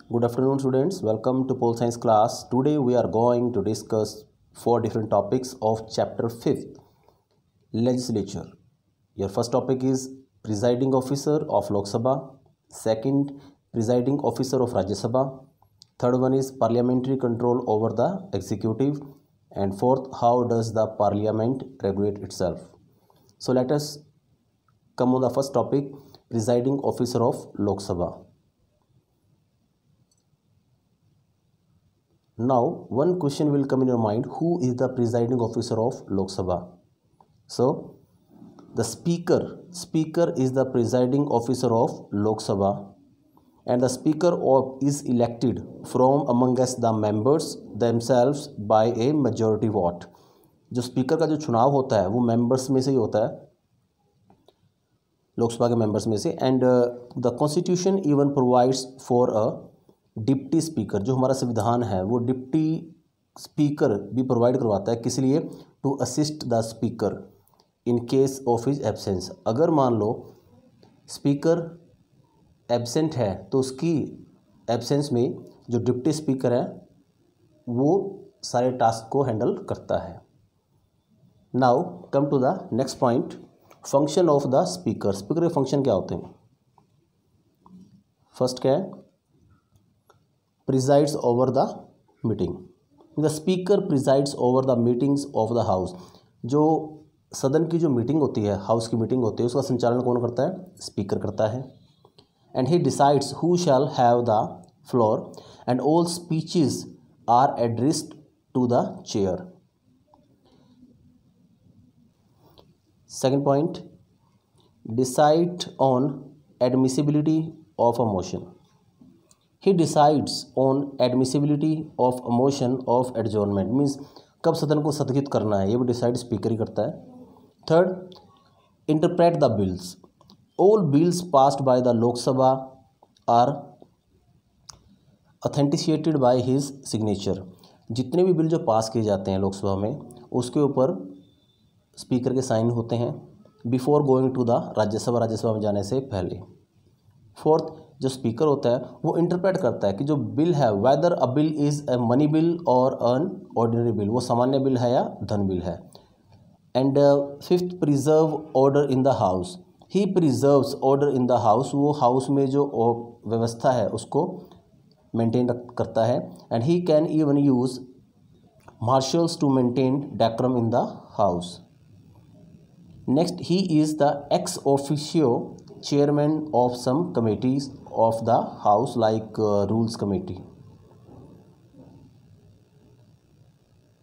Good afternoon, students. Welcome to Pole Science class. Today we are going to discuss 4 different topics of chapter 5th, Legislature. Your first topic is Presiding Officer of Lok Sabha. Second, Presiding Officer of Rajya Sabha. Third one is Parliamentary Control over the Executive. And fourth, how does the Parliament regulate itself? So let us come on the first topic, Presiding Officer of Lok Sabha. Now, one question will come in your mind, who is the presiding officer of Lok Sabha? So, the speaker is the presiding officer of Lok Sabha, and the speaker is elected from amongst the members themselves by a majority vote. जो speaker का जो चुनाव होता है वो members में से ही होता है, लोकसभा के मेंबर्स में से. And the constitution even provides for a deputy speaker. जो हमारा संविधान है वो डिप्टी स्पीकर भी प्रोवाइड करवाता है, किस लिए? To assist the speaker in case of his absence. अगर मान लो स्पीकर एब्सेंट है तो उसकी एब्सेंस में जो डिप्टी स्पीकर है वो सारे टास्क को हैंडल करता है. Now come to the next point, function of the speaker. Speaker के फंक्शन क्या होते हैं? फर्स्ट क्या है? Presides over the meeting. The speaker presides over the meetings of the house. जो सदन की जो मीटिंग होती है, हाउस की मीटिंग होती है, उसका संचालन कौन करता है? स्पीकर करता है. And he decides who shall have the floor and all speeches are addressed to the chair. Second point, decide on admissibility of a motion. He decides on admissibility of a motion of adjournment. Means कब सदन को स्थगित करना है ये भी decide speaker ही करता है. Third, interpret the bills. All bills passed by the Lok Sabha are authenticated by his signature. जितने भी बिल जो पास किए जाते हैं लोकसभा में उसके ऊपर स्पीकर के साइन होते हैं before going to the Rajya Sabha में जाने से पहले. फोर्थ, जो स्पीकर होता है वो इंटरप्रेट करता है कि जो बिल है, whether a bill is a money bill और एन ऑर्डिनरी बिल, वो सामान्य बिल है या धन बिल है. And fifth, preserve order in the house. He preserves order in the house. वो हाउस में जो व्यवस्था है उसको मेंटेन करता है. And he can even use marshals to maintain decorum in the house. Next, he is the ex officio chairman of some committees of the house like rules committee.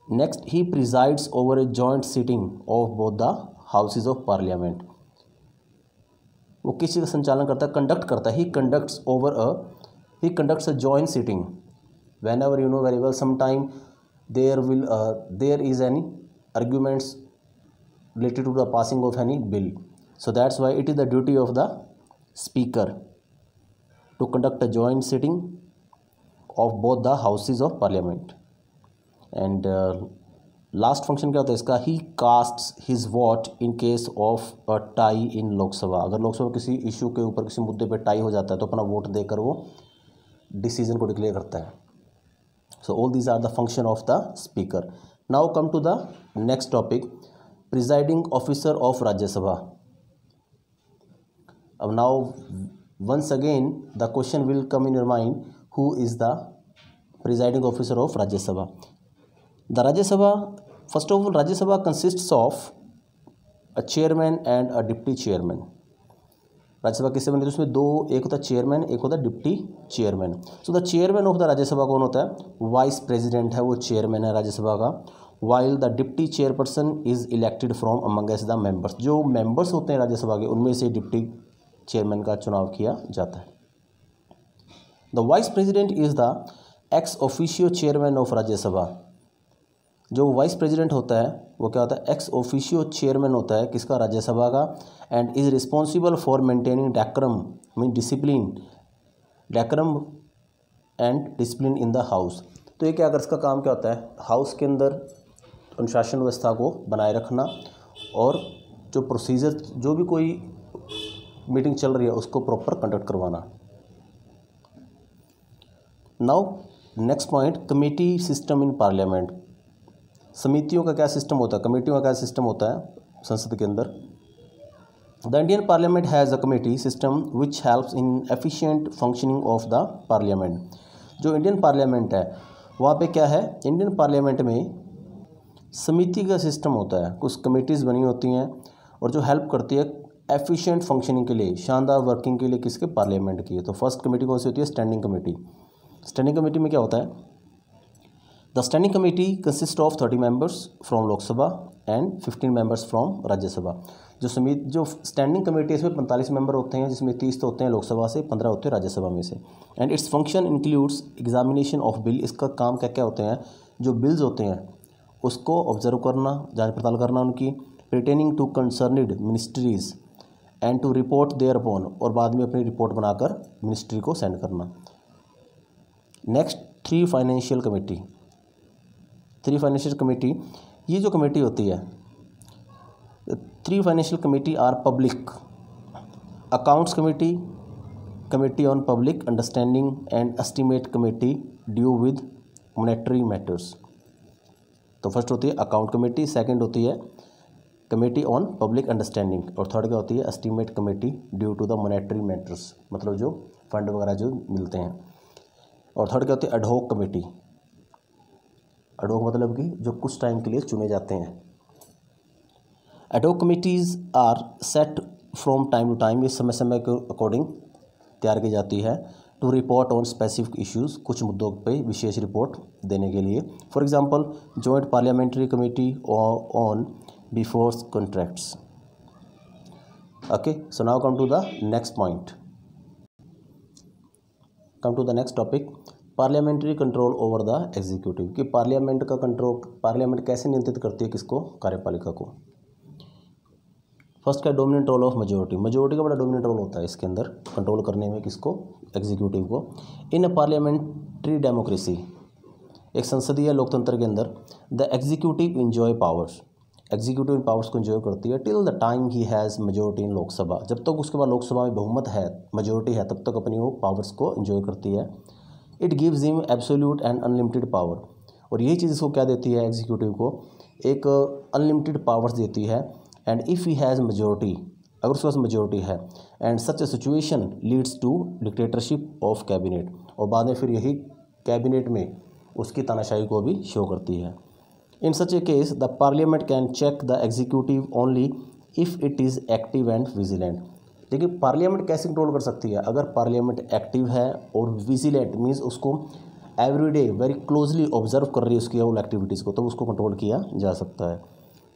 Next, he presides over a joint sitting of both the houses of parliament. वो किस चीज़ का संचालन करता है? Conduct करता है. he conducts a joint sitting whenever you know very well sometime there is any arguments related to the passing of any bill. So that's why it is the duty of the speaker to conduct a joint sitting of both the houses of parliament. And last function क्या होता है इसका? He casts his vote in case of a tie in Lok Sabha. अगर लोकसभा किसी issue के ऊपर किसी मुद्दे पे टाई हो जाता है तो अपना वोट देकर वो डिसीजन को डिक्लेयर करता है. So all these are the function of the speaker. Now come to the next topic, presiding officer of Rajya Sabha. Now once again the question will come in your mind, who is the presiding officer of Rajya Sabha? The Rajya Sabha, first of all, Rajya Sabha consists of a chairman and a deputy chairman. राज्य सभा किससे बनती है? उसमें दो, एक होता है चेयरमैन, एक होता है deputy chairman. So the chairman of the Rajya Sabha कौन होता है? वाइस प्रेसिडेंट है, वो चेयरमैन है राज्यसभा का. While the deputy chairperson is elected from amongst the members. जो मेंबर्स होते हैं राज्यसभा के उनमें से डिप्टी चेयरमैन का चुनाव किया जाता है. The vice president is the ex officio chairman of Rajya Sabha. जो वाइस प्रेसिडेंट होता है वो क्या होता है? एक्स ऑफिशियो चेयरमैन होता है किसका? राज्यसभा का. And is responsible for maintaining decorum mean discipline, decorum and discipline in the house. तो ये क्या अगर इसका काम क्या होता है? हाउस के अंदर अनुशासन व्यवस्था को बनाए रखना और जो प्रोसीजर, जो भी कोई मीटिंग चल रही है उसको प्रॉपर कंडक्ट करवाना. Now next point, committee system in parliament. समितियों का क्या सिस्टम होता है, कमेटियों का क्या सिस्टम होता है संसद के अंदर। The Indian parliament has a committee system which helps in efficient functioning of the parliament. जो इंडियन पार्लियामेंट है वहाँ पे क्या है, इंडियन पार्लियामेंट में समिति का सिस्टम होता है, कुछ कमेटीज़ बनी होती हैं और जो हेल्प करती है एफिशिएंट फंक्शनिंग के लिए, शानदार वर्किंग के लिए किसके, पार्लियामेंट की। तो फर्स्ट कमेटी कौन सी होती है, स्टैंडिंग कमेटी। स्टैंडिंग कमेटी में क्या होता है, the standing committee consist of 30 members from Lok Sabha and 15 members from Rajya Sabha. जो स्टैंडिंग कमेटी है इसमें 45 मेंबर होते हैं, जिसमें 30 तो होते हैं लोकसभा से, 15 होते हैं राज्यसभा में से। And its function includes examination of bill. इसका काम क्या क्या होते हैं, जो बिल्स होते हैं उसको ऑब्जर्व करना, जांच पड़ताल करना उनकी, pertaining to concerned ministries and to report thereupon, और बाद में अपनी रिपोर्ट बनाकर मिनिस्ट्री को सेंड करना। Next, three financial committee. Three financial committee, ये जो कमेटी होती है, three financial committee are public accounts committee, committee on public understanding and estimate committee due with monetary matters. तो फर्स्ट होती है अकाउंट कमेटी, सेकंड होती है कमेटी ऑन पब्लिक अंडरस्टैंडिंग, और थर्ड क्या होती है, estimate committee due to the monetary matters, मतलब जो फंड वगैरह जो मिलते हैं। और थर्ड क्या होती है, एडहॉक कमेटी। एडहॉक मतलब कि जो कुछ टाइम के लिए चुने जाते हैं। Ad hoc committees are set from time to time, ये समय समय के अकॉर्डिंग तैयार की जाती है, to report on specific issues, कुछ मुद्दों पे विशेष रिपोर्ट देने के लिए। For example joint parliamentary committee on Bofors contracts. Okay, so now come to the next point, come to the next topic, parliamentary control over the executive. कि parliament का control, parliament कैसे नियंत्रित करती है किसको, कार्यपालिका को। फर्स्ट का dominant role of majority. Majority का बड़ा डोमिनेंट रोल होता है इसके अंदर कंट्रोल करने में, किसको, एग्जीक्यूटिव को। इन अ पार्लियामेंट्री डेमोक्रेसी, एक संसदीय लोकतंत्र के अंदर, the executive enjoy powers, executive powers को इंजॉय करती है till the time he has majority in Lok Sabha, जब तक उसके बाद लोकसभा में बहुमत है, मेजोरिटी है, तब तक अपनी वो पावर्स को इंजॉय करती है। It gives him absolute and unlimited power, और यही चीज़ इसको क्या देती है, एग्जीक्यूटिव को एक अनलिमिटेड पावर्स देती है। And if he has majority, अगर उसके पास मेजोरिटी है, and such a situation leads to dictatorship of cabinet, और बाद में फिर यही कैबिनेट में उसकी तानाशाही को भी शो करती है। In such a case the parliament can check the executive only if it is active and vigilant. लेकिन पार्लियामेंट कैसे कंट्रोल कर सकती है, अगर पार्लियामेंट एक्टिव है और विजिलेंट मीन्स उसको एवरीडे वेरी क्लोजली ऑब्जर्व कर रही है उसकी ऑल एक्टिविटीज़ को, तो उसको कंट्रोल किया जा सकता है।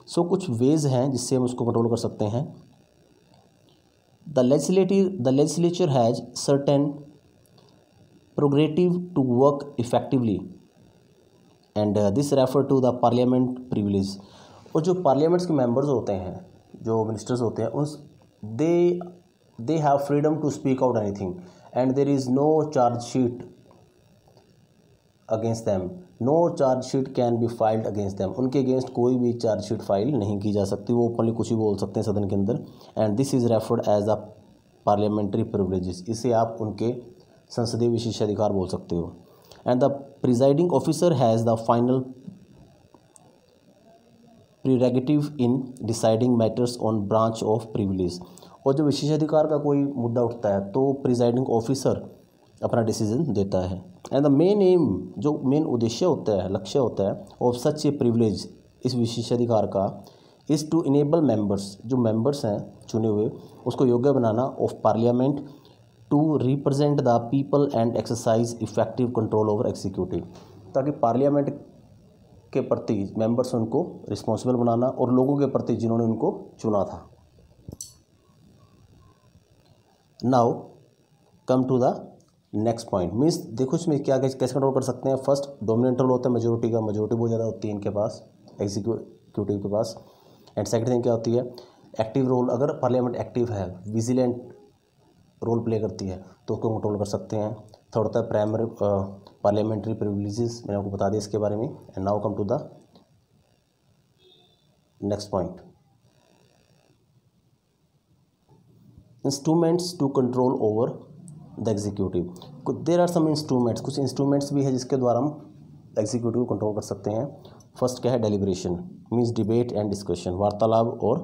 सो कुछ वेज हैं जिससे हम उसको कंट्रोल कर सकते हैं। The legislature has certain prerogative to work effectively and this refer to the parliament privilege. और जो पार्लियामेंट्स के मेंबर्स होते हैं, जो मिनिस्टर्स होते हैं, उस they have freedom to speak out anything and there is no chargesheet against them, no chargesheet can be filed against them, उनके अगेंस्ट कोई भी चार्जशीट फाइल नहीं की जा सकती, वो ओपनली कुछ भी बोल सकते हैं सदन के अंदर। And this is referred as the parliamentary privileges, इसे आप उनके संसदीय विशेषाधिकार बोल सकते हो। And the presiding officer has the final prerogative in deciding matters on branch of privilege, और जो विशेषाधिकार का कोई मुद्दा उठता है तो प्रिजाइडिंग ऑफिसर अपना डिसीजन देता है। एंड द मेन एम, जो मेन उद्देश्य होता है, लक्ष्य होता है ऑफ सच ए प्रिविलेज, इस विशेषाधिकार का, इज़ टू इनेबल मेंबर्स, जो मेंबर्स हैं चुने हुए, उसको योग्य बनाना of parliament to represent the people and exercise effective control over executive, ताकि पार्लियामेंट के प्रति मेंबर्स उनको रिस्पॉन्सिबल बनाना और लोगों के प्रति जिन्होंने उनको चुना था। Now come to the next point, means देखो इसमें क्या कैसे कंट्रोल कर सकते हैं। फर्स्ट डोमिनेंट रोल होता है मेजोरिटी का, मेजोरिटी बहुत ज़्यादा होती है इनके पास, एग्जीक्यूटिव के पास। एंड सेकंड थिंग क्या होती है, एक्टिव रोल, अगर पार्लियामेंट एक्टिव है, विजिलेंट रोल प्ले करती है तो उसको कंट्रोल कर सकते हैं। थर्ड होता है प्राइमरी पार्लियामेंट्री प्रिविलेजेस, मैंने आपको बता दिया इसके बारे में। And now come to the next point, instruments to control over the executive. There are some instruments, कुछ इंस्ट्रूमेंट्स भी है जिसके द्वारा हम एग्जीक्यूटिव को कंट्रोल कर सकते हैं। फर्स्ट क्या है, deliberation means debate and discussion, वार्तालाप और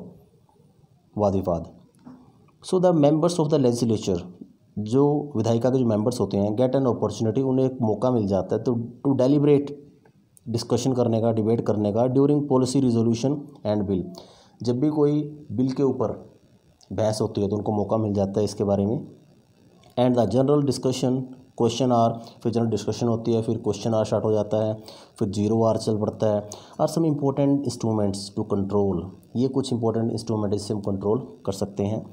वाद विवाद। So the members of the legislature, जो विधायिका के जो मेंबर्स होते हैं, गेट एन अपॉर्चुनिटी, उन्हें एक मौका मिल जाता है तो टू डेलिब्रेट, डिस्कशन करने का, डिबेट करने का, during policy resolution and bill. जब भी कोई बिल के ऊपर बहस होती है तो उनको मौका मिल जाता है इसके बारे में। And the general discussion, question hour, फिर जनरल डिस्कशन होती है, फिर क्वेश्चन आर स्टार्ट हो जाता है, फिर 0 आर चल पड़ता है। Are some important instruments to control, ये कुछ इंपॉर्टेंट इंस्ट्रूमेंट जिससे हम कंट्रोल कर सकते हैं।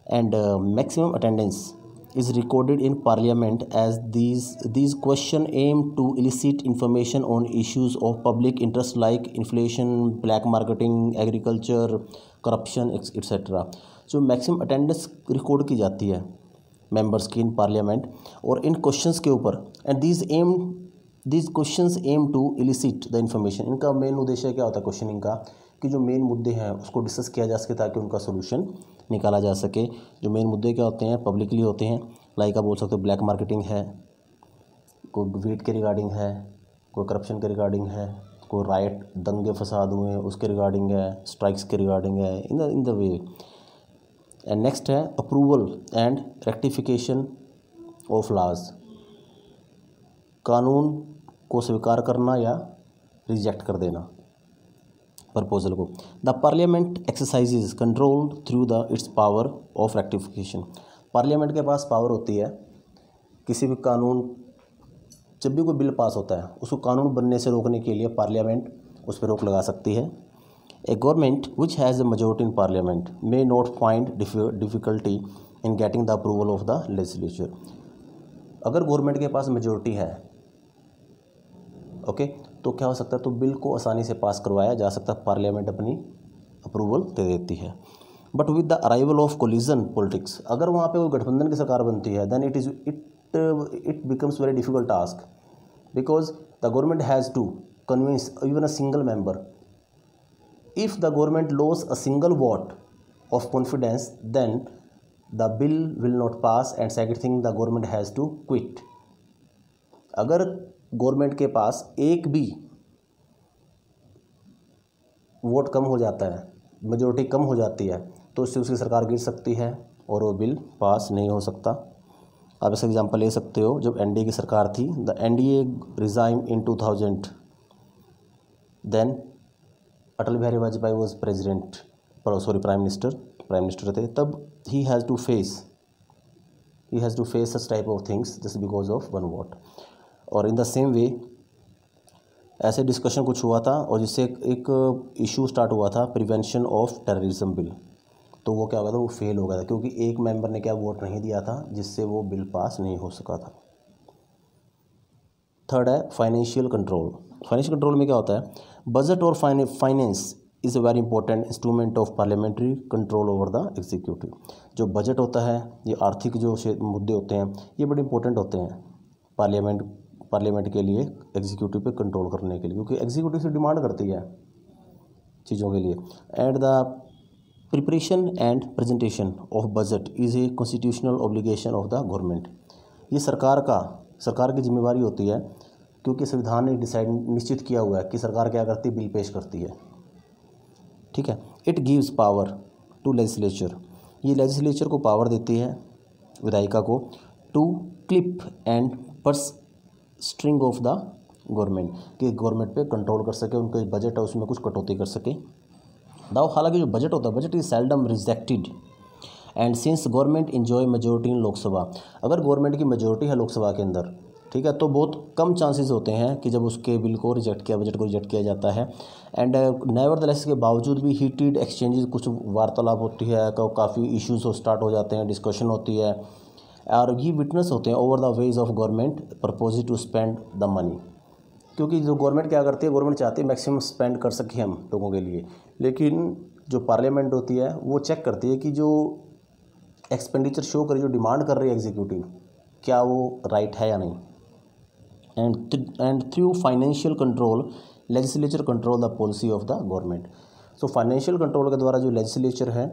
And maximum attendance is recorded in parliament as these question aim to elicit information on issues of public interest like inflation, black marketing, agriculture, corruption, etc. जो maximum attendance record की जाती है members की in parliament और इन questions के ऊपर। And these questions aim to elicit the information, इनका main उद्देश्य क्या होता है क्वेश्चनिंग का, कि जो मेन मुद्दे हैं उसको डिस्कस किया जा सके ताकि उनका सोल्यूशन निकाला जा सके। जो मेन मुद्दे क्या होते हैं, पब्लिकली होते हैं, लाइक आप बोल सकते हो ब्लैक मार्केटिंग है, कोई वीट के रिगार्डिंग है, कोई करप्शन के रिगार्डिंग है, कोई राइट दंगे फसाद हुए हैं उसके रिगार्डिंग है, स्ट्राइक्स के रिगार्डिंग है, in the way. And next है approval and rectification of laws, कानून को स्वीकार करना या रिजेक्ट कर देना प्रपोजल को। The parliament exercises control through the it's power of rectification, parliament के पास पावर होती है किसी भी कानून, जब भी कोई बिल पास होता है उसको कानून बनने से रोकने के लिए पार्लियामेंट उस पर रोक लगा सकती है। A government which has a majority in parliament may not find difficulty in getting the approval of the legislature, अगर गवर्नमेंट के पास मेजॉरिटी है ओके तो क्या हो सकता है, तो बिल को आसानी से पास करवाया जा सकता है, पार्लियामेंट अपनी अप्रूवल दे देती है। But with the arrival of coalition politics, अगर वहाँ पे कोई गठबंधन की सरकार बनती है then it becomes very difficult task because the government has to convince even a single member. If the government loss a single vote of confidence then the bill will not pass and second thing the government has to quit. अगर government के पास एक भी vote कम हो जाता है, majority कम हो जाती है, तो उससे उसकी सरकार गिर सकती है और वो बिल पास नहीं हो सकता। आप इसका एग्जांपल ले सकते हो, जब एनडीए की सरकार थी, the NDA resign in 2000, then Atal Bihari Vajpayee was president, prime minister थे, तब he has to face such type of things just because of one vote. और इन द सेम वे ऐसे डिस्कशन कुछ हुआ था और जिससे एक इशू स्टार्ट हुआ था प्रिवेंशन ऑफ टेररिज्म बिल, तो वो क्या हो गया था, वो फेल हो गया था क्योंकि एक मेंबर ने क्या वोट नहीं दिया था जिससे वो बिल पास नहीं हो सका था। थर्ड है फाइनेंशियल कंट्रोल। फाइनेंशियल कंट्रोल में क्या होता है, बजट और finance is a very important instrument of parliamentary control over the executive. जो बजट होता है, ये आर्थिक जो मुद्दे होते हैं, ये बड़े इंपॉर्टेंट होते हैं पार्लियामेंट के लिए, एग्जीक्यूटिव पे कंट्रोल करने के लिए, क्योंकि एग्जीक्यूटिव से डिमांड करती है चीज़ों के लिए। And the preparation and presentation of budget is a constitutional obligation of the government. ये सरकार की जिम्मेवारी होती है क्योंकि संविधान ने निश्चित किया हुआ है कि सरकार क्या करती है, बिल पेश करती है, ठीक है। It gives power to legislature, ये लेजिस्लेचर को पावर देती है, विधायिका को, to clip and purse string of the government, कि गवर्नमेंट पे कंट्रोल कर सके, उनका बजट है उसमें कुछ कटौती कर सके। दाव हालांकि जो बजट होता है, budget is seldom rejected and since government enjoy majority in Lok Sabha, अगर गवर्नमेंट की मेजोरिटी है लोकसभा के अंदर, ठीक है, तो बहुत कम चांसेस होते हैं कि जब उसके बिल को बजट को रिजेक्ट किया जाता है। एंड नेवरदलेस के बावजूद भी हीटेड एक्सचेंजेस, कुछ वार्तालाप होती है, काफ़ी इश्यूज स्टार्ट हो जाते हैं, डिस्कशन होती है और ये विटनेस होते हैं over the ways of government propose to spend the money, क्योंकि जो गवर्नमेंट क्या करती है, गवर्नमेंट चाहती है मैक्सिमम स्पेंड कर सके हम लोगों के लिए, लेकिन जो पार्लियामेंट होती है वो चेक करती है कि जो एक्सपेंडिचर शो करे, जो डिमांड कर रही है एग्जीक्यूटिव, क्या वो राइट है या नहीं। And through financial control legislature control the policy of the government. So financial control के द्वारा जो लेजिस्लेचर है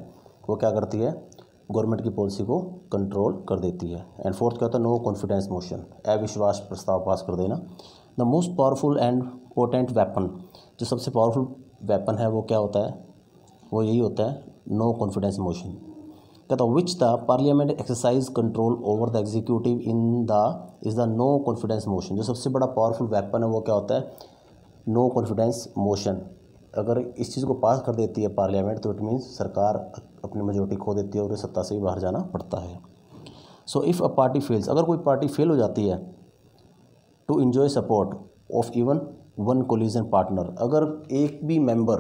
वो क्या करती है, गवर्नमेंट की पॉलिसी को कंट्रोल कर देती है। एंड फोर्थ क्या होता है, नो कॉन्फिडेंस मोशन, अविश्वास प्रस्ताव पास कर देना। The most powerful and potent weapon, जो सबसे पावरफुल वेपन है वो क्या होता है, वो यही होता है नो कॉन्फिडेंस मोशन। कहता which the parliament exercise control over the executive in the is the no confidence motion. जो सबसे बड़ा पावरफुल वेपन है वो क्या होता है, नो कॉन्फिडेंस मोशन। अगर इस चीज़ को पास कर देती है पार्लियामेंट तो इट मीन्स सरकार अपनी मेजोरिटी खो देती है और सत्ता से ही बाहर जाना पड़ता है। So if a party fails, अगर कोई पार्टी फेल हो जाती है to enjoy support of even one coalition partner, अगर एक भी मेंबर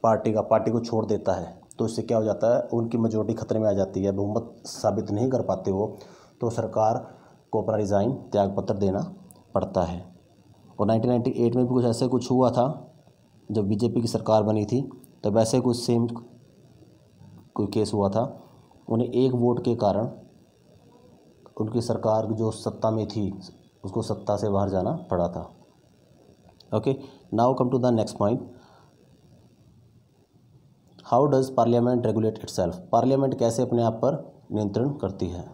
पार्टी को छोड़ देता है तो इससे क्या हो जाता है, उनकी मेजोरिटी खतरे में आ जाती है, बहुमत साबित नहीं कर पाते वो, तो सरकार को अपना रिज़ाइन त्यागपत्र देना पड़ता है। और 1998 में भी कुछ ऐसे कुछ हुआ था, जब बीजेपी की सरकार बनी थी तब ऐसे कुछ सेम कोई केस हुआ था। उन्हें एक वोट के कारण उनकी सरकार जो सत्ता में थी उसको सत्ता से बाहर जाना पड़ा था। Okay, now come to the next point, how does parliament regulate itself. Parliament कैसे अपने आप पर नियंत्रण करती है।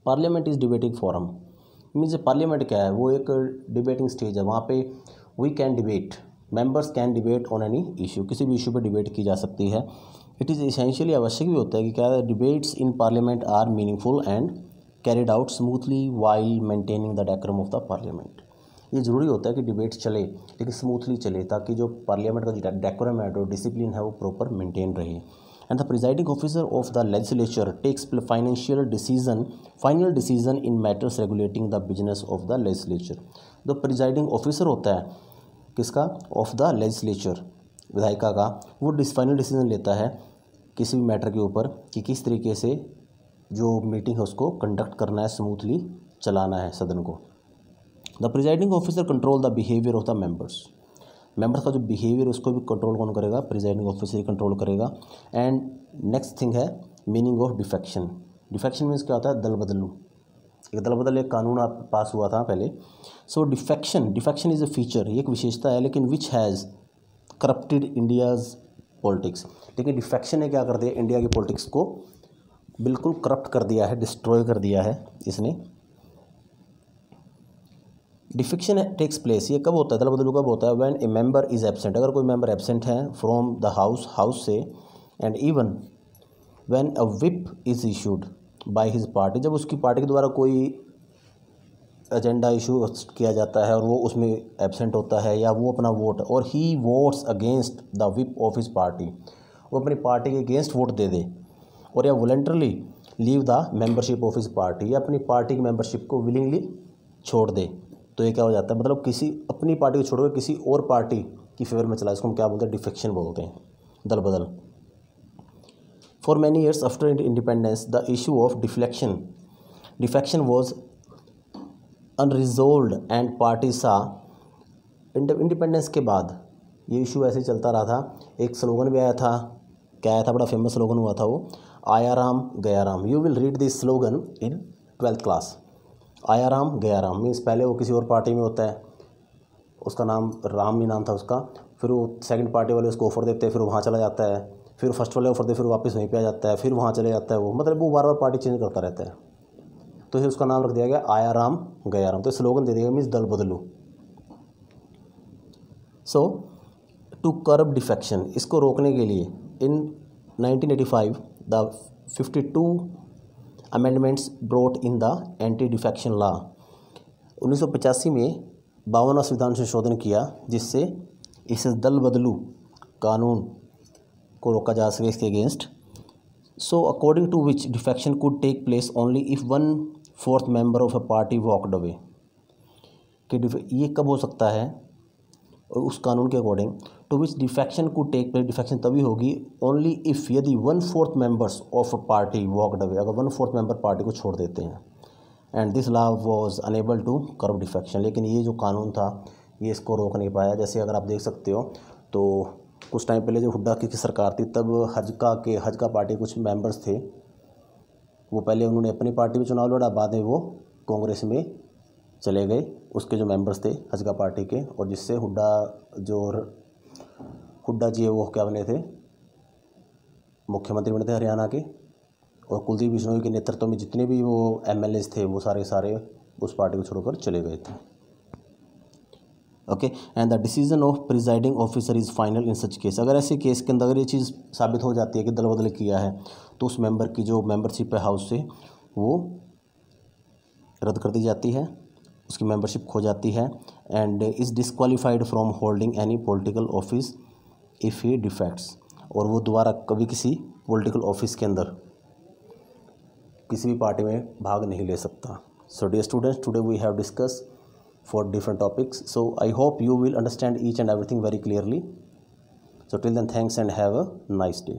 Parliament is debating forum, means parliament क्या है, वो एक डिबेटिंग स्टेज है, वहाँ पे we can debate, members can debate on any issue, किसी भी इशू पर डिबेट की जा सकती है। इट इज़ एसेंशियली आवश्यक भी होता है कि क्या debates in parliament are meaningful and carried out smoothly while maintaining the decorum of the parliament. ये ज़रूरी होता है कि डिबेट चले लेकिन स्मूथली चले, ताकि जो पार्लियामेंट का जो डेकोरम है, जो डिसिप्लिन है, वो प्रॉपर मेंटेन रहे। And the presiding officer of the legislature takes final decision in matters regulating the business of the legislature. जो प्रिजाइडिंग ऑफिसर होता है किसका, ऑफ द लेजिस्लेचर, विधायिका का, वो फाइनल डिसीजन लेता है किसी भी मैटर के ऊपर कि किस तरीके से जो मीटिंग है उसको कंडक्ट करना है, स्मूथली चलाना है सदन को। The presiding officer control the behaviour of the members का जो बिहेवियर उसको भी कंट्रोल कौन करेगा, प्रिजाइडिंग ऑफिसर ही कंट्रोल करेगा। एंड नेक्स्ट थिंग है meaning of defection. Defection means क्या होता है, दल बदलू। एक कानून पास हुआ था पहले। सो डिफेक्शन इज़ अ फीचर, ये एक विशेषता है, लेकिन which has corrupted India's politics. लेकिन डिफेक्शन ने क्या कर दिया, इंडिया की पॉलिटिक्स को बिल्कुल करप्ट कर दिया है, डिस्ट्रॉय कर दिया है इसने। डिफेक्शन टेक्स प्लेस, ये कब होता है, दल बदलू कब होता है, when A member is absent, अगर कोई मेंबर एब्सेंट है फ्रॉम द हाउस से, and even when a whip is issued by his party, जब उसकी पार्टी के द्वारा कोई एजेंडा इशू किया जाता है और वो उसमें एब्सेंट होता है, या वो अपना वोट, और he votes against the whip of his party, वो अपनी पार्टी के अगेंस्ट वोट दे दे, और या voluntarily leave the membership of his party, या अपनी पार्टी की मेंबरशिप को विलिंगली छोड़ दे, तो ये क्या हो जाता है, मतलब किसी अपनी पार्टी को छोड़कर किसी और पार्टी की फेवर में चला, इसको हम क्या बोलते हैं, डिफेक्शन बोलते हैं, दल बदल। For many years after independence the issue of defection was unresolved and party saw. Independence के बाद ये इशू ऐसे ही चलता रहा था। एक स्लोगन भी आया था, क्या आया था, बड़ा फेमस स्लोगन हुआ था वो, आया राम गया Ram. You will read this slogan in 12th class. आया राम गया राम मीन्स पहले वो किसी और पार्टी में होता है, उसका नाम राम ही नाम था उसका, फिर वो सेकंड पार्टी वाले उसको ऑफर देते हैं, फिर वहाँ चला जाता है, फिर फर्स्ट वाले ऑफर दे, फिर वापस वहीं पे आ जाता है, फिर वहाँ चले जाता है वो, मतलब वो बार बार पार्टी चेंज करता रहता है, तो फिर उसका नाम रख दिया गया आया राम गया राम, तो स्लोगन दे दिया मीन्स दल बदलू। सो टू कर्ब डिफेक्शन, इसको रोकने के लिए इन 1985 the 52 amendments brought in the anti defection law. 1985 में 52वां संविधान संशोधन किया जिससे इस दल बदलू कानून को रोका जा सके, इसके against. So according to which defection could take place only if 1/4 member of a party walked away, कि ये कब हो सकता है, और उस कानून के according to which defection could take place, defection तभी होगी ओनली इफ़, यदि 1/4 members of a party walked away, अगर 1/4 मेंबर पार्टी को छोड़ देते हैं। And this law was enable to curb defection, लेकिन ये जो कानून था ये इसको रोक नहीं पाया। जैसे अगर आप देख सकते हो तो कुछ टाइम पहले जो हुड्डा की सरकार थी तब हज का पार्टी कुछ मेंबर्स थे, वो पहले उन्होंने अपनी पार्टी में चुनाव लड़ा, बाद में वो कांग्रेस में चले गए, उसके जो मेंबर्स थे हज का पार्टी के, और जिससे हुड्डा जी है वो क्या बने थे, मुख्यमंत्री बने थे हरियाणा के, और कुलदीप बिश्नोई के नेतृत्व में जितने भी वो MLAs थे वो सारे उस पार्टी को छोड़कर चले गए थे। Okay, and the decision of presiding officer is final in such case. अगर ऐसे केस के अंदर अगर ये चीज़ साबित हो जाती है कि दल बदल किया है, तो उस मेंबर की जो मेंबरशिप है हाउस से वो रद्द कर दी जाती है, उसकी मेंबरशिप खो जाती है, and is disqualified from holding any political office if he defects. और वो दोबारा कभी किसी पॉलिटिकल ऑफिस के अंदर किसी भी पार्टी में भाग नहीं ले सकता। So dear students, today we have discuss for different topics, so I hope you will understand each and everything very clearly. So till then, thanks and have a nice day.